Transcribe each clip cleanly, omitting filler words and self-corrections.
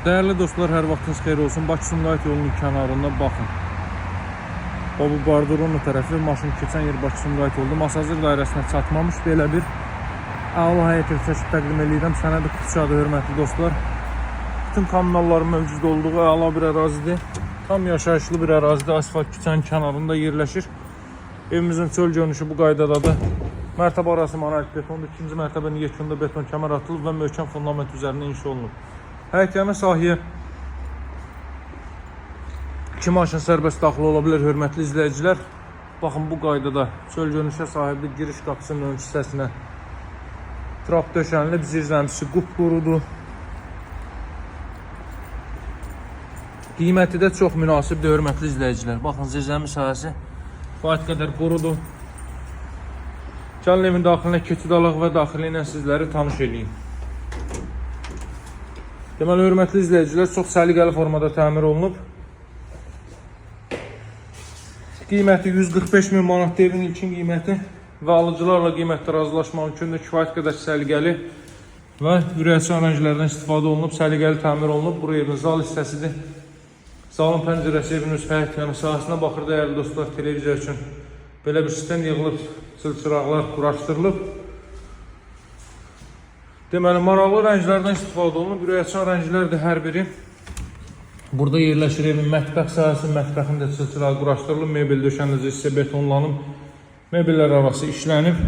Değerli dostlar, hər vaxtınız xeyir olsun. Bakı-Sumqayıt yolunun kənarında baxın. O bu bordurun o tərəfi maşın keçən yer Bakı-Sumqayıt yolunda Masazır dairəsinə çatmamış belə bir əla həyət çəkib təqdim edirəm. Sənədi Qıçadır, hörmətli dostlar. Bütün kommunalların mövcud olduğu əla bir ərazidir. Tam yaşayışlı bir ərazidə, asfalt küçənin kənarında yerləşir. Evimizin çöl görünüşü bu qaydadadır. Mərtəbə arası monolit betondur. İkinci mərtəbənin yekunda beton kəmər atılıb və möhkəm fundament üzərində inşa olunub. Həyətyanı sahəyə 2 maşın sərbəst daxil ola bilər, hörmətli izləyicilər. Baxın, bu qaydada çöl görünüşə sahibli giriş qapısının ön hissəsinə trap döşənilib, zirzəmisi qupqurudur. Qiyməti də çox münasibdir, hörmətli izləyicilər. Baxın, zirzəmi sahəsi kifayət qədər qurudur. Gəlin evin daxilinə keçid alaq və daxili ilə sizləri tanış edeyim. Deməli, hörmətli izləyicilər, çox səliqəli formada təmir olunub. Qiyməti 145 min manatdır evin ilkin qiyməti və alıcılarla qiymətdə razılaşmaq mümkündür. Kifayət qədər səliqəli və ürəkaçan rənglərdən istifadə olunub, səliqəli təmir olunub. Buraya evin zal hissəsidir. Zalın pəncərəsi evin öz həyətyanı sahəsinə baxır, dəyərli dostlar, televizor üçün belə bir sistem yığılıb, çıraqlar quraşdırılıb. Deməli, maraqlı rənglərdən istifadə olunub, ürəkaçan rənglərdir hər biri. Burada yerləşir evin mətbəx sahəsi, mətbəxin də çıraq quraşdırılıb, mebel döşənəcək hissə betonlanıb, mebellər arası işlənib.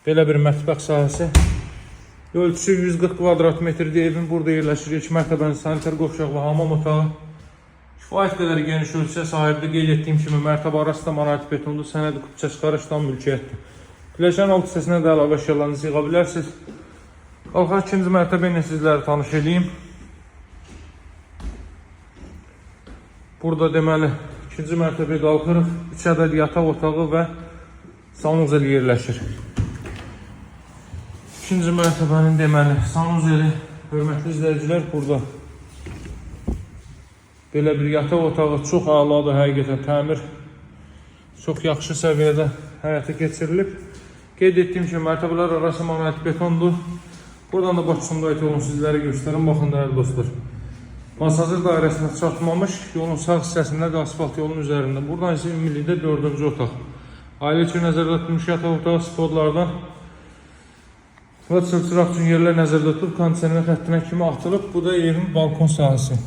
Belə bir mətbəx sahəsi. Ölçüsü 140 kvadrat metrdir evin, burada yerləşir 2 mərtəbənin sanitar qovşaq və hamam otağı. Kifayət qədər geniş ölçüyə sahibdir. Qeyd etdiyim kimi mərtəbə arası da monolit betondur, sənədi qupça çıxarışdan mülkiyyətdir. Pilləkən alt hissəsinə də əlavə əşyalarınızı yığa bilərsiniz. Qalxaq ikinci mərtəbə ilə sizləri tanış edeyim. Burada deməli ikinci mərtəbəyə qalxırıq. 3 ədəd yataq otağı və sanuzel yerləşir. İkinci mərtəbənin deməli sanuzeli, hörmətli izləyicilər, burada belə bir yataq otağı çox əladır, həqiqətən təmir çox yaxşı səviyyədə həyata keçirilib. Qeyd etdiyim kimi mərtəbələr arası monolit betondur. Buradan da Bakı-Sumqayıt yolunu sizlərə göstərim. Baxın, dəyərli dostlar. Masazır dairəsinə çatmamış, yolun sağ hissəsində də asfalt yolun üzərində. Buradan isə ümumilikdə 4-cü otaq. Ailə üçün nəzərdə tutulmuş yataq otağı spodlardan və çıraq üçün yerlər nəzərdə tutulub, kondisioner xəttinə kimi atılıb. Bu da evin balkon sahəsi.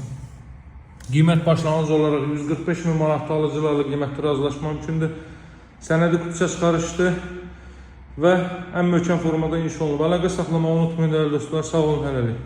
Qiymət başlanğıc olaraq 145 min manatlı alıcılarla qiymətdə razılaşma mümkündür. Sənədi qupça çıxarışdır və ən möhkəm formada inşa olunub. Əlaqə saxlamağı unutmayın, dəyərli dostlar. Sağ olun, hələlik.